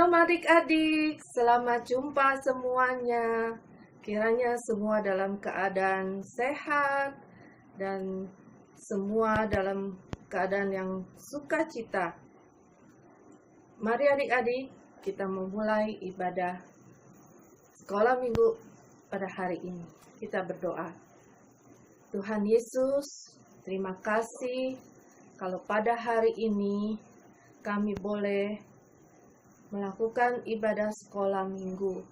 Shalom adik-adik, selamat jumpa semuanya. Kiranya semua dalam keadaan sehat dan semua dalam keadaan yang sukacita. Mari adik-adik, kita memulai ibadah sekolah minggu pada hari ini. Kita berdoa. Tuhan Yesus, terima kasih kalau pada hari ini kami boleh melakukan ibadah sekolah minggu.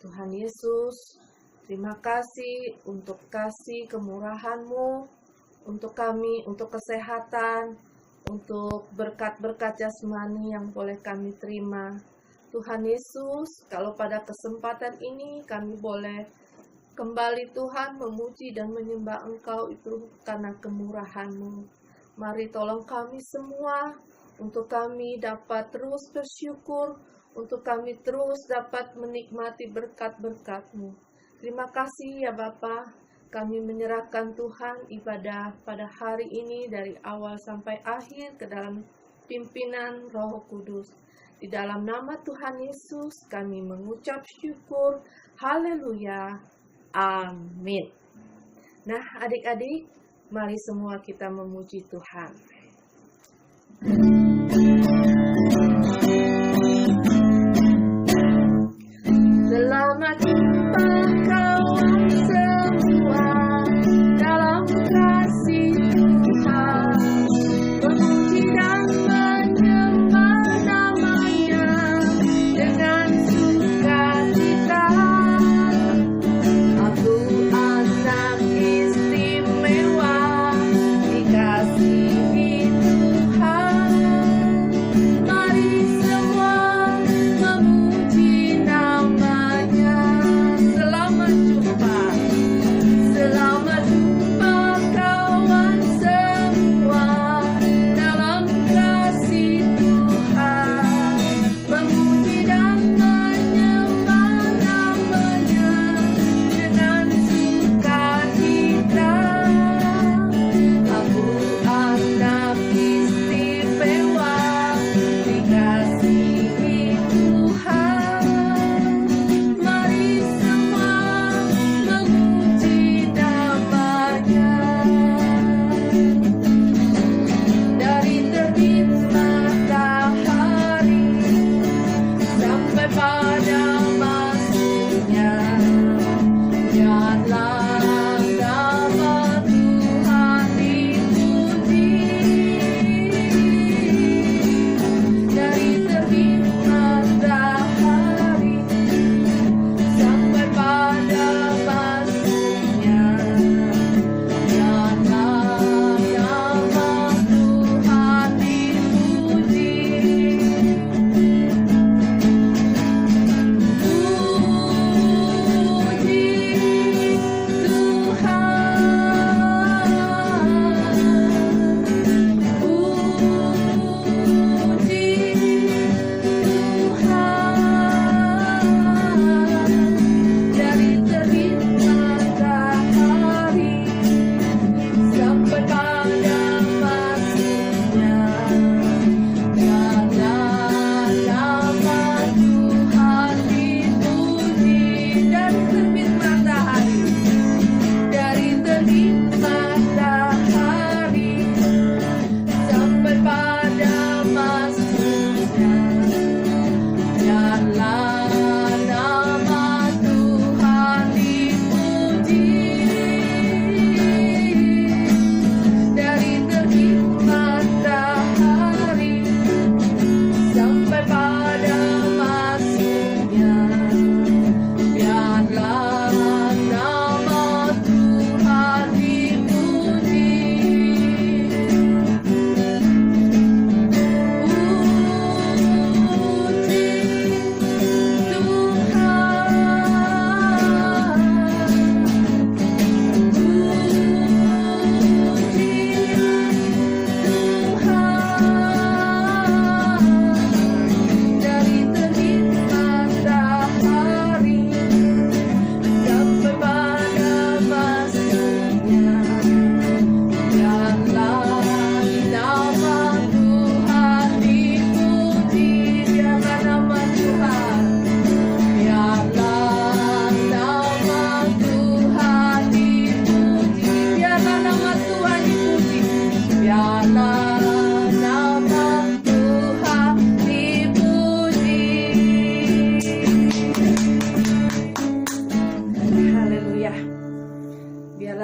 Tuhan Yesus, terima kasih untuk kasih kemurahan-Mu untuk kami, untuk kesehatan, untuk berkat-berkat jasmani yang boleh kami terima. Tuhan Yesus, kalau pada kesempatan ini kami boleh kembali Tuhan memuji dan menyembah Engkau itu karena kemurahan-Mu. Mari tolong kami semua untuk kami dapat terus bersyukur, untuk kami terus dapat menikmati berkat-berkat-Mu. Terima kasih ya Bapa, kami menyerahkan Tuhan ibadah pada hari ini dari awal sampai akhir ke dalam pimpinan Roh Kudus. Di dalam nama Tuhan Yesus kami mengucap syukur, haleluya, amin. Nah adik-adik, mari semua kita memuji Tuhan. Selamat jumpa kawan semua dalam kasih Tuhan, memuji dan menyembah nama-Nya dengan sukacita. Aku anak istimewa, dikasihi Tuhan. Mari semua memuji nama-Nya. Selamat jumpa. Selamat jumpa kawan semua dalam kasih Tuhan, memuji dan menyembah nama-Nya dengan sukacita. Aku anak istimewa, dikasihi Tuhan. Mari semua memuji nama-Nya. Dari terbit matahari sampai pada masuknya, biarlah nama Tuhan dipuji. Dari terbit matahari sampai pada masuknya, biarlah nama Tuhan dipuji. Puji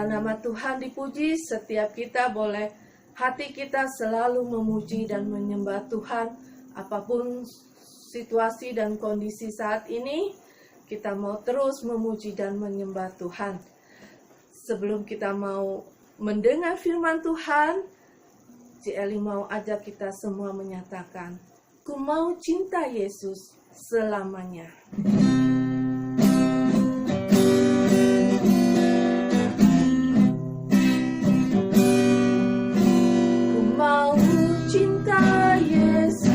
Biarlah nama Tuhan dipuji, setiap kita boleh hati kita selalu memuji dan menyembah Tuhan. Apapun situasi dan kondisi saat ini, kita mau terus memuji dan menyembah Tuhan. Sebelum kita mau mendengar firman Tuhan, Cik Eli mau ajak kita semua menyatakan, ku mau cinta Yesus selamanya. Ku mau cinta Yesus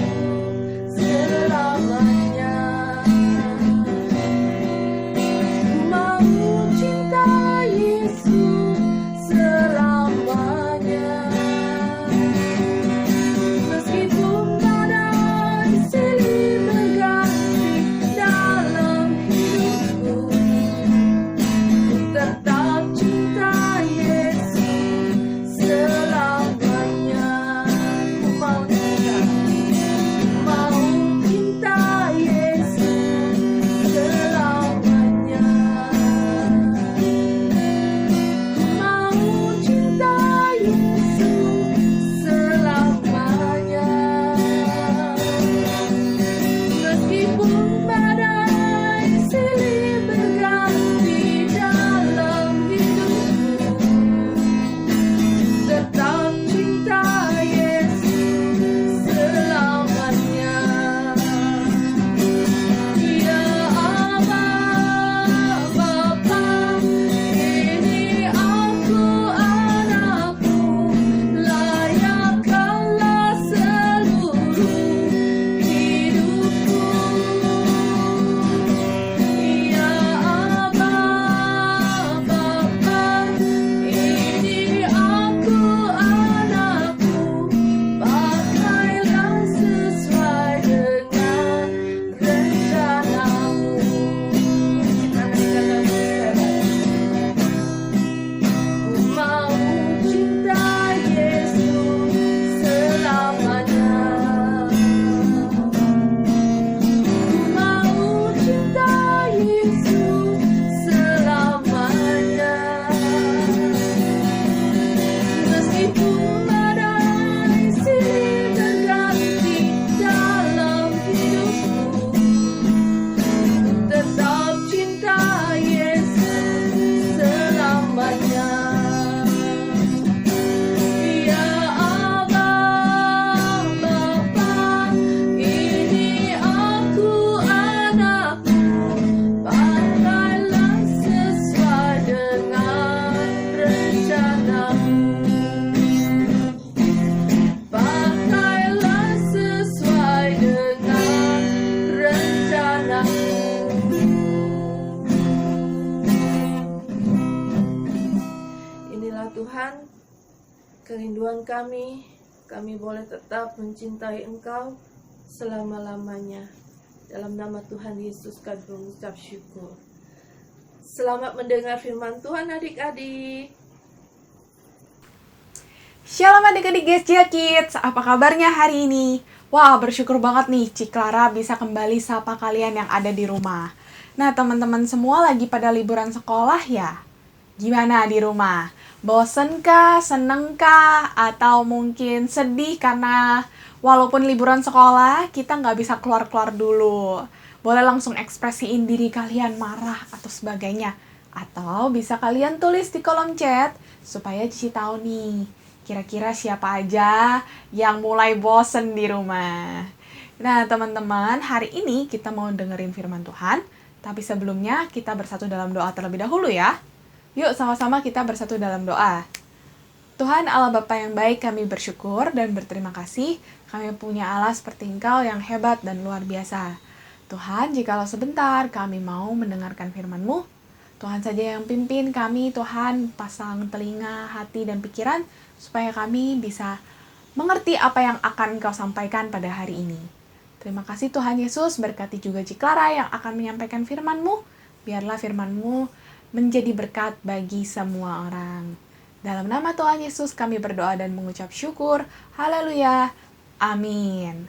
selamanya. Ku mau cinta Yesus selamanya. Meskipun badai silih berganti dalam hidupku, ku tetap cinta Yesus selamanya. Ku mau cinta Yesus selamanya. Ku mau cinta Yesus selamanya. Meskipun badai silih berganti dalam hidupku, tetap cinta Yesus selamanya. Ya Allah Bapa, ini aku anakmu, layakkanlah seluruh hidupku. Ya Allah Bapa, ini aku anakmu, pakailah sesuai dengan rencanamu. Ku mau cinta Yesus selamanya. Ku mau cinta Yesus selamanya. Meskipun badai silih berganti dalam hidupku, tetap cinta Yesus selamanya. Ya Allah Bapa, ini aku anakmu, pakailah sesuai dengan rencanamu. Pakailah sesuai dengan rencanamu. Inilah Tuhan, kerinduan kami boleh tetap mencintai Engkau selama-lamanya. Dalam nama Tuhan Yesus kami mengucap syukur. Selamat mendengar firman Tuhan adik-adik. Shalom adik-adik Gestia Kids, apa kabarnya hari ini? Wah, bersyukur banget nih Cik Clara bisa kembali sapa kalian yang ada di rumah. Nah, teman-teman semua lagi pada liburan sekolah ya? Gimana di rumah? Bosen kah? Seneng kah? Atau mungkin sedih karena walaupun liburan sekolah, kita nggak bisa keluar-keluar dulu. Boleh langsung ekspresiin diri kalian marah atau sebagainya. Atau bisa kalian tulis di kolom chat supaya Cici tahu nih, kira-kira siapa aja yang mulai bosen di rumah. Nah, teman-teman, hari ini kita mau dengerin firman Tuhan. Tapi sebelumnya kita bersatu dalam doa terlebih dahulu ya. Yuk sama-sama kita bersatu dalam doa. Tuhan Allah Bapa yang baik, kami bersyukur dan berterima kasih. Kami punya Allah seperti Engkau yang hebat dan luar biasa. Tuhan, jikalau sebentar kami mau mendengarkan firman-Mu, Tuhan saja yang pimpin kami, Tuhan, pasang telinga, hati, dan pikiran, supaya kami bisa mengerti apa yang akan Engkau sampaikan pada hari ini. Terima kasih Tuhan Yesus, berkati juga Cik Clara yang akan menyampaikan firman-Mu. Biarlah firman-Mu menjadi berkat bagi semua orang. Dalam nama Tuhan Yesus kami berdoa dan mengucap syukur. Haleluya. Amin.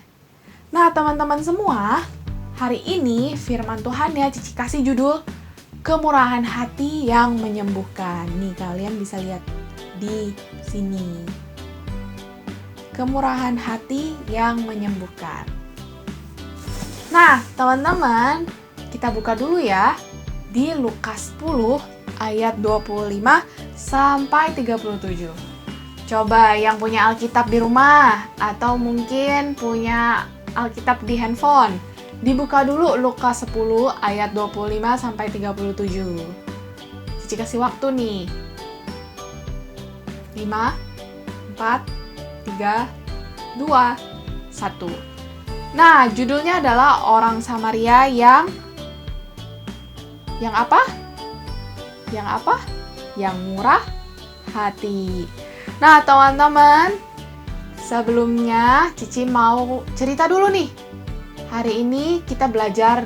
Nah, teman-teman semua, hari ini firman Tuhan ya Cici kasih judul kemurahan hati yang menyembuhkan. Nih, kalian bisa lihat di sini. Kemurahan hati yang menyembuhkan. Nah, teman-teman, kita buka dulu ya di Lukas 10 ayat 25 sampai 37. Coba yang punya Alkitab di rumah atau mungkin punya Alkitab di handphone, dibuka dulu Lukas 10 ayat 25 sampai 37. Cici kasih waktu nih. 5, 4, 3, 2, 1. Nah, judulnya adalah orang Samaria yang apa? Yang apa? Yang murah hati. Nah, teman-teman, sebelumnya Cici mau cerita dulu nih. Hari ini kita belajar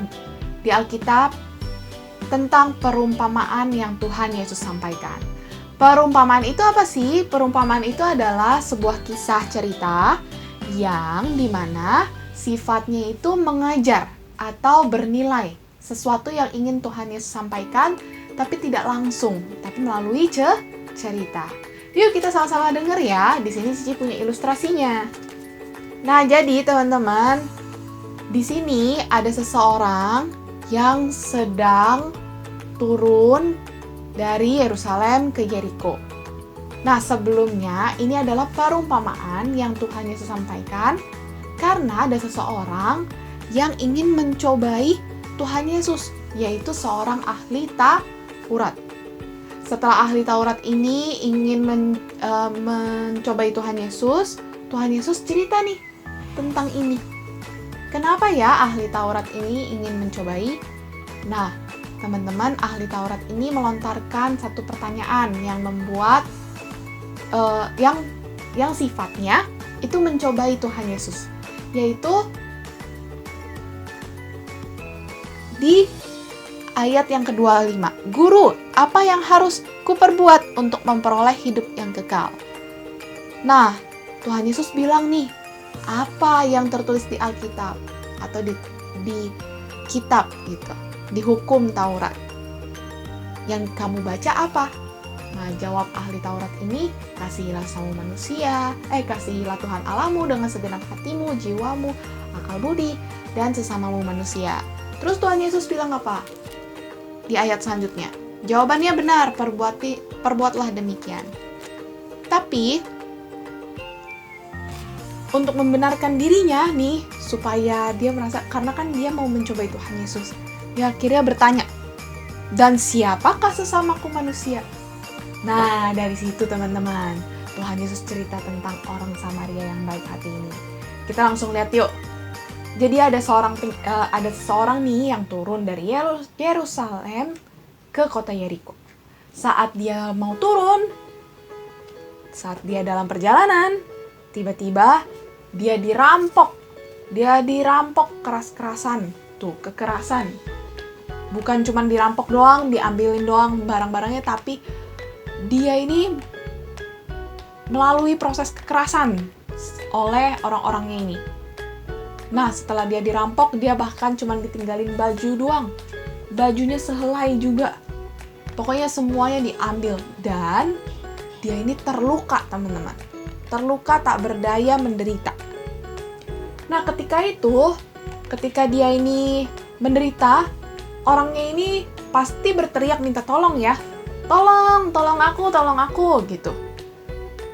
di Alkitab tentang perumpamaan yang Tuhan Yesus sampaikan. Perumpamaan itu apa sih? Perumpamaan itu adalah sebuah kisah cerita yang dimana sifatnya itu mengajar atau bernilai sesuatu yang ingin Tuhan Yesus sampaikan, tapi tidak langsung, tapi melalui cerita. Yuk kita sama-sama denger ya. Di sini Cici punya ilustrasinya. Nah, jadi teman-teman, di sini ada seseorang yang sedang turun dari Yerusalem ke Yeriko. Nah, sebelumnya ini adalah perumpamaan yang Tuhan Yesus sampaikan karena ada seseorang yang ingin mencobai Tuhan Yesus, yaitu seorang ahli Taurat. Setelah ahli Taurat ini ingin mencobai Tuhan Yesus cerita nih tentang ini. Kenapa ya ahli Taurat ini ingin mencobai? Nah, teman-teman, ahli Taurat ini melontarkan satu pertanyaan yang membuat yang sifatnya itu mencobai Tuhan Yesus, yaitu di ayat yang ke-25. Guru, apa yang harus kuperbuat untuk memperoleh hidup yang kekal? Nah, Tuhan Yesus bilang nih, apa yang tertulis di Alkitab atau di kitab gitu, di hukum Taurat. Yang kamu baca apa? Nah, jawab ahli Taurat ini, kasihilah sama manusia, kasihilah Tuhan Allahmu dengan segenap hatimu, jiwamu, akal budi, dan sesamamu manusia. Terus Tuhan Yesus bilang apa? Di ayat selanjutnya, jawabannya benar, perbuatlah demikian. Tapi, untuk membenarkan dirinya nih, supaya dia merasa, karena kan dia mau mencobai Tuhan Yesus, dia akhirnya bertanya, dan siapakah sesamaku manusia? Nah, dari situ teman-teman, Tuhan Yesus cerita tentang orang Samaria yang baik hati ini. Kita langsung lihat yuk. Jadi ada seseorang nih yang turun dari Yerusalem ke kota Yeriko. Saat dia mau turun, saat dia dalam perjalanan, tiba-tiba dia dirampok. Dia dirampok keras-kerasan. Tuh, kekerasan. Bukan cuma dirampok doang, diambilin doang barang-barangnya, tapi dia ini melalui proses kekerasan oleh orang-orangnya ini. Nah, setelah dia dirampok, dia bahkan cuma ditinggalin baju doang. Bajunya sehelai juga. Pokoknya semuanya diambil. Dan dia ini terluka, teman-teman. Terluka, tak berdaya, menderita. Nah, ketika dia ini menderita, orangnya ini pasti berteriak minta tolong ya. Tolong aku, gitu.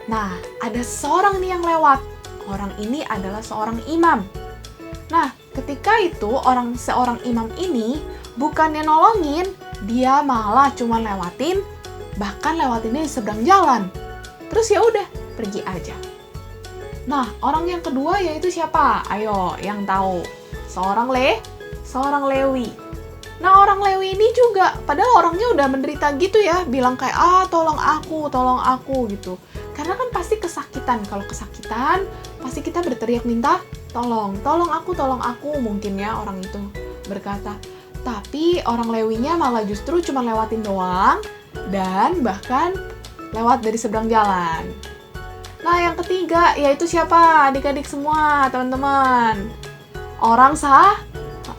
Nah, ada seorang nih yang lewat. Orang ini adalah seorang imam. Nah, ketika itu seorang imam ini bukannya nolongin, dia malah cuma bahkan lewatinnya di seberang jalan. Terus ya udah, pergi aja. Nah, orang yang kedua yaitu siapa? Ayo, yang tahu. Seorang Lewi. Nah, orang Lewi ini juga, padahal orangnya udah menderita gitu ya, bilang kayak, tolong aku gitu. Karena kan pasti kesakitan. Kalau kesakitan, pasti kita berteriak minta tolong aku, mungkin ya orang itu berkata. Tapi orang Lewinya malah justru cuma lewatin doang, dan bahkan lewat dari seberang jalan. Nah, yang ketiga yaitu siapa? Adik-adik semua, teman-teman.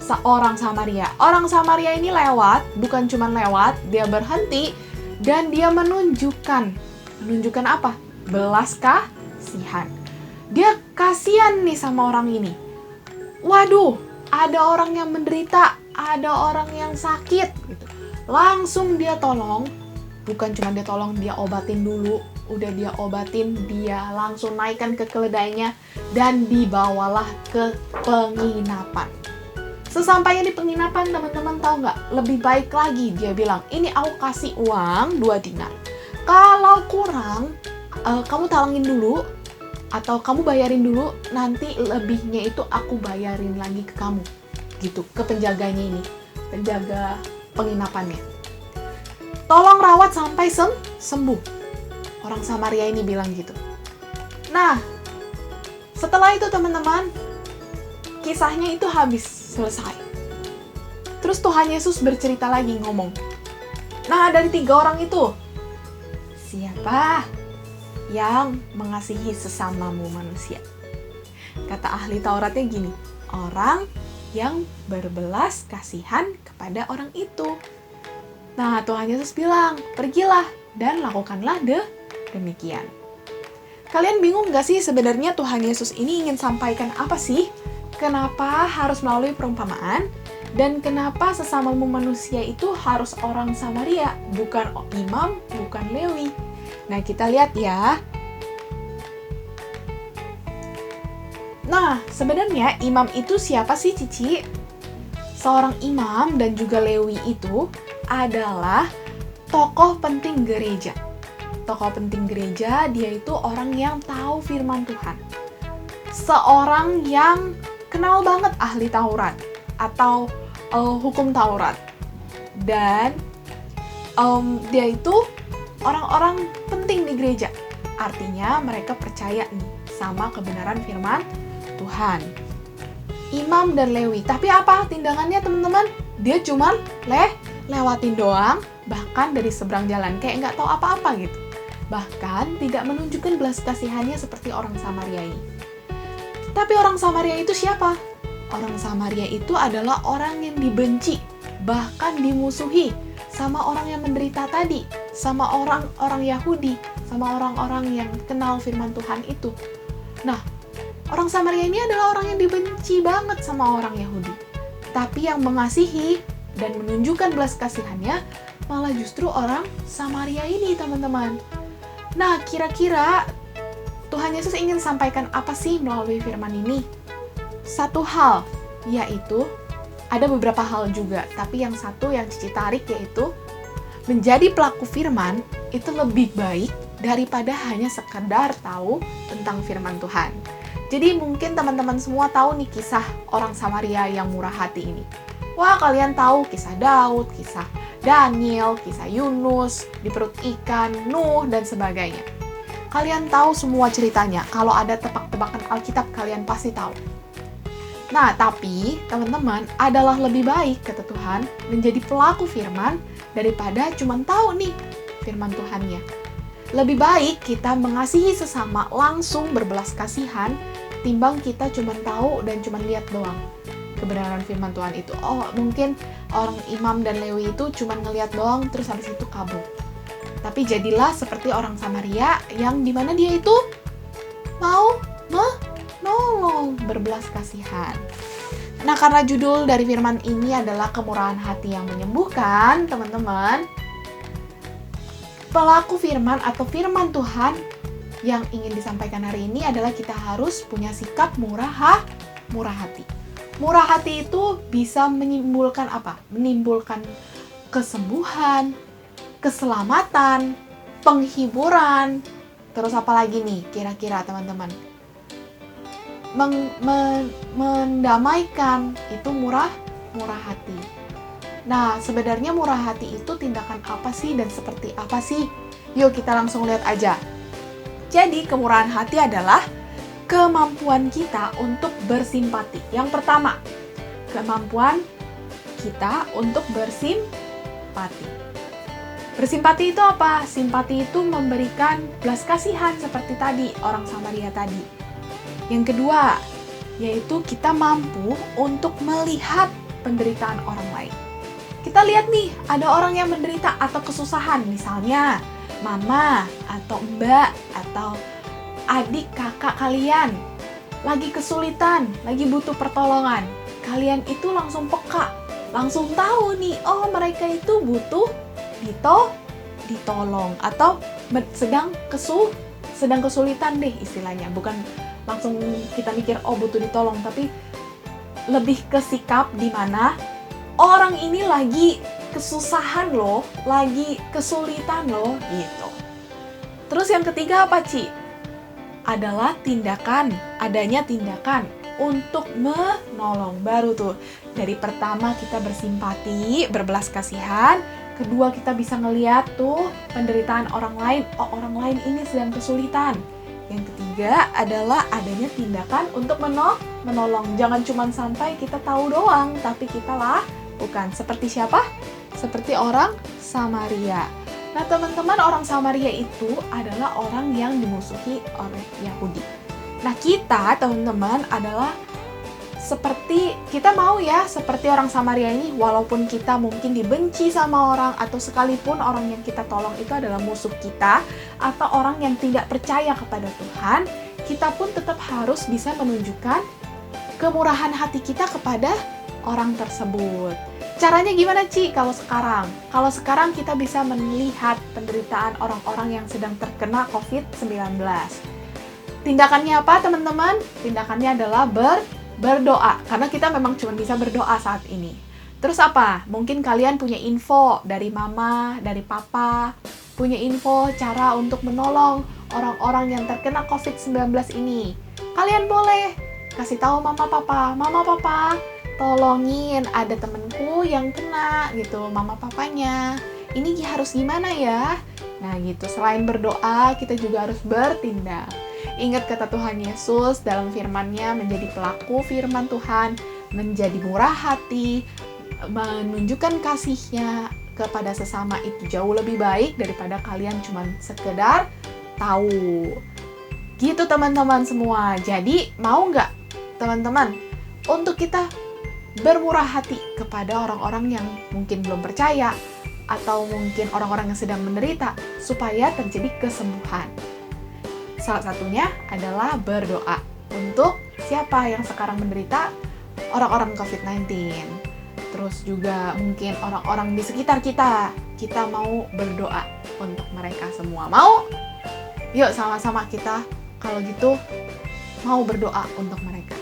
seorang Samaria. Orang Samaria ini lewat, bukan cuma lewat, dia berhenti dan dia menunjukkan apa? Belas kasihan. Dia kasihan nih sama orang ini. Waduh, ada orang yang menderita, ada orang yang sakit gitu. Langsung dia tolong, bukan cuma dia tolong, dia obatin dulu. Udah dia obatin, dia langsung naikkan ke keledainya dan dibawalah ke penginapan. Sesampainya di penginapan, teman-teman tahu nggak? Lebih baik lagi, dia bilang, ini aku kasih uang 2 dinar. Kalau kurang, kamu talangin dulu, atau kamu bayarin dulu, nanti lebihnya itu aku bayarin lagi ke kamu. Gitu, ke penjaganya ini, penjaga penginapannya. Tolong rawat sampai sembuh. Orang Samaria ini bilang gitu. Nah, setelah itu teman-teman, kisahnya itu habis, selesai. Terus Tuhan Yesus bercerita lagi, ngomong, nah dari 3 orang itu, siapa yang mengasihi sesamamu manusia? Kata ahli Tauratnya gini, orang yang berbelas kasihan kepada orang itu. Nah, Tuhan Yesus bilang, pergilah dan lakukanlah demikian. Kalian bingung gak sih sebenarnya Tuhan Yesus ini ingin sampaikan apa sih? Kenapa harus melalui perumpamaan? Dan kenapa sesamamu manusia itu harus orang Samaria, bukan imam, bukan Lewi? Nah, kita lihat ya. Nah, sebenarnya imam itu siapa sih, Cici? Seorang imam dan juga Lewi itu adalah tokoh penting gereja. Tokoh penting gereja, dia itu orang yang tahu firman Tuhan. Seorang yang kenal banget ahli Taurat atau hukum Taurat. Dan dia itu orang-orang penting di gereja. Artinya mereka percaya nih sama kebenaran firman Tuhan. Imam dan Lewi. Tapi apa tindakannya teman-teman? Dia cuman lewatin doang, bahkan dari seberang jalan. Kayak nggak tahu apa-apa gitu. Bahkan tidak menunjukkan belas kasihannya seperti orang Samaria ini. Tapi orang Samaria itu siapa? Orang Samaria itu adalah orang yang dibenci, bahkan dimusuhi sama orang yang menderita tadi, sama orang-orang Yahudi, sama orang-orang yang kenal firman Tuhan itu. Nah, orang Samaria ini adalah orang yang dibenci banget sama orang Yahudi. Tapi yang mengasihi dan menunjukkan belas kasihannya malah justru orang Samaria ini, teman-teman. Nah, kira-kira Tuhan Yesus ingin sampaikan apa sih melalui firman ini? Satu hal, yaitu ada beberapa hal juga, tapi yang satu yang Cici tarik yaitu menjadi pelaku firman itu lebih baik daripada hanya sekedar tahu tentang firman Tuhan. Jadi mungkin teman-teman semua tahu nih kisah orang Samaria yang murah hati ini. Wah, kalian tahu kisah Daud, kisah Daniel, kisah Yunus, di perut ikan, Nuh, dan sebagainya. Kalian tahu semua ceritanya. Kalau ada tebak-tebakan Alkitab, kalian pasti tahu. Nah, tapi teman-teman, adalah lebih baik, kata Tuhan, menjadi pelaku firman daripada cuma tahu nih firman Tuhannya. Lebih baik kita mengasihi sesama langsung berbelas kasihan, timbang kita cuma tahu dan cuma lihat doang kebenaran firman Tuhan itu. Oh, mungkin orang imam dan Lewi itu cuma ngelihat doang, terus habis itu kabur. Tapi jadilah seperti orang Samaria yang dimana dia itu mau menolong, berbelas kasihan. Nah, karena judul dari firman ini adalah kemurahan hati yang menyembuhkan, teman-teman, pelaku firman atau firman Tuhan yang ingin disampaikan hari ini adalah kita harus punya sikap murah hati. Murah hati itu bisa menimbulkan apa? Menimbulkan kesembuhan, keselamatan, penghiburan, terus apa lagi nih kira-kira teman-teman? Mendamaikan, itu murah hati. Nah, sebenarnya murah hati itu tindakan apa sih dan seperti apa sih? Yuk kita langsung lihat aja. Jadi kemurahan hati adalah kemampuan kita untuk bersimpati. Yang pertama, kemampuan kita untuk bersimpati. Bersimpati itu apa? Simpati itu memberikan belas kasihan seperti tadi, orang Samaria tadi. Yang kedua, yaitu kita mampu untuk melihat penderitaan orang lain. Kita lihat nih, ada orang yang menderita atau kesusahan, misalnya mama atau mbak atau adik kakak kalian lagi kesulitan, lagi butuh pertolongan. Kalian itu langsung peka, langsung tahu nih, oh mereka itu butuh ditolong atau sedang kesulitan deh istilahnya. Bukan langsung kita mikir oh butuh ditolong, tapi lebih ke sikap di mana orang ini lagi kesusahan loh, lagi kesulitan loh gitu. Terus yang ketiga apa, Ci? Adalah adanya tindakan untuk menolong. Baru tuh, dari pertama kita bersimpati, berbelas kasihan. Kedua, kita bisa ngeliat tuh penderitaan orang lain. Oh, orang lain ini sedang kesulitan. Yang ketiga adalah adanya tindakan untuk menolong. Jangan cuma sampai kita tahu doang, tapi kita lakukan. Seperti siapa? Seperti orang Samaria. Nah, teman-teman, orang Samaria itu adalah orang yang dimusuhi oleh Yahudi. Nah, kita, teman-teman, adalah kita mau ya seperti orang Samaria ini, walaupun kita mungkin dibenci sama orang, atau sekalipun orang yang kita tolong itu adalah musuh kita, atau orang yang tidak percaya kepada Tuhan, kita pun tetap harus bisa menunjukkan kemurahan hati kita kepada orang tersebut. Caranya gimana, Ci? Kalau sekarang kita bisa melihat penderitaan orang-orang yang sedang terkena COVID-19. Tindakannya apa, teman-teman? Tindakannya adalah berdoa, karena kita memang cuma bisa berdoa saat ini. Terus apa? Mungkin kalian punya info dari mama, dari papa, punya info cara untuk menolong orang-orang yang terkena COVID-19 ini. Kalian boleh kasih tahu mama papa, tolongin, ada temenku yang kena gitu, mama papanya. Ini harus gimana ya? Nah gitu, selain berdoa, kita juga harus bertindak. Ingat kata Tuhan Yesus dalam firman-Nya, menjadi pelaku firman Tuhan, menjadi murah hati, menunjukkan kasih-Nya kepada sesama itu jauh lebih baik daripada kalian cuma sekedar tahu. Gitu teman-teman semua. Jadi mau nggak teman-teman untuk kita bermurah hati kepada orang-orang yang mungkin belum percaya atau mungkin orang-orang yang sedang menderita supaya terjadi kesembuhan? Salah satunya adalah berdoa untuk siapa yang sekarang menderita, orang-orang COVID-19. Terus juga mungkin orang-orang di sekitar kita mau berdoa untuk mereka semua. Mau? Yuk sama-sama kita kalau gitu mau berdoa untuk mereka.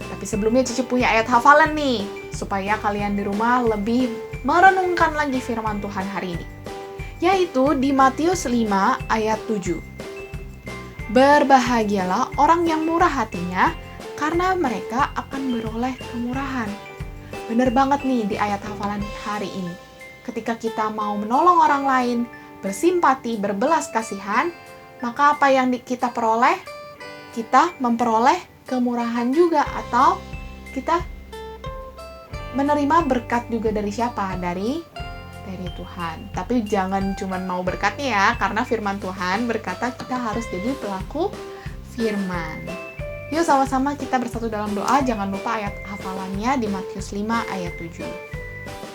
Tapi sebelumnya Cici punya ayat hafalan nih, supaya kalian di rumah lebih merenungkan lagi firman Tuhan hari ini. Yaitu di Matius 5 ayat 7. Berbahagialah orang yang murah hatinya, karena mereka akan beroleh kemurahan. Bener banget nih di ayat hafalan hari ini. Ketika kita mau menolong orang lain, bersimpati, berbelas kasihan, maka apa yang kita peroleh? Kita memperoleh kemurahan juga, atau kita menerima berkat juga dari siapa? Dari Tuhan. Tapi jangan cuma mau berkatnya ya, karena firman Tuhan berkata kita harus jadi pelaku firman. Yuk sama-sama kita bersatu dalam doa. Jangan lupa ayat hafalannya di Matius 5 ayat 7.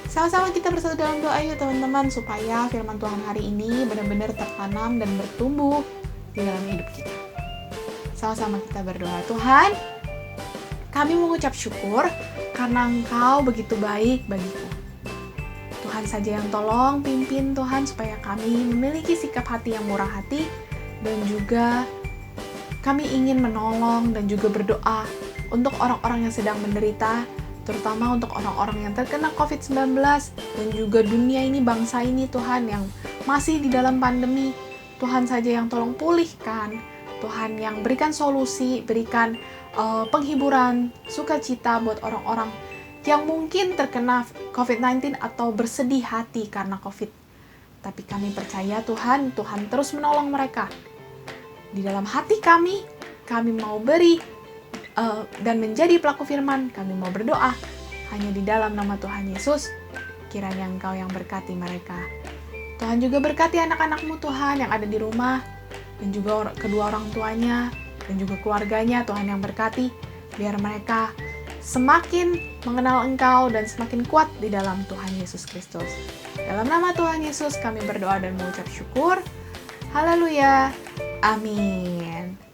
Sama-sama kita bersatu dalam doa yuk teman-teman, supaya firman Tuhan hari ini benar-benar tertanam dan bertumbuh di dalam hidup kita. Sama-sama kita berdoa. Tuhan, kami mengucap syukur karena Engkau begitu baik bagiku. Tuhan saja yang tolong pimpin Tuhan, supaya kami memiliki sikap hati yang murah hati, dan juga kami ingin menolong dan juga berdoa untuk orang-orang yang sedang menderita, terutama untuk orang-orang yang terkena COVID-19, dan juga dunia ini, bangsa ini Tuhan yang masih di dalam pandemi. Tuhan saja yang tolong pulihkan, Tuhan yang berikan solusi, berikan penghiburan, sukacita buat orang-orang yang mungkin terkena COVID-19 atau bersedih hati karena COVID. Tapi kami percaya Tuhan terus menolong mereka. Di dalam hati kami mau beri dan menjadi pelaku firman, kami mau berdoa hanya di dalam nama Tuhan Yesus. Kiranya Engkau yang berkati mereka. Tuhan juga berkati anak-anak-Mu Tuhan yang ada di rumah, dan juga kedua orang tuanya, dan juga keluarganya. Tuhan yang berkati, biar mereka semakin mengenal Engkau dan semakin kuat di dalam Tuhan Yesus Kristus. Dalam nama Tuhan Yesus kami berdoa dan mengucap syukur. Haleluya. Amin.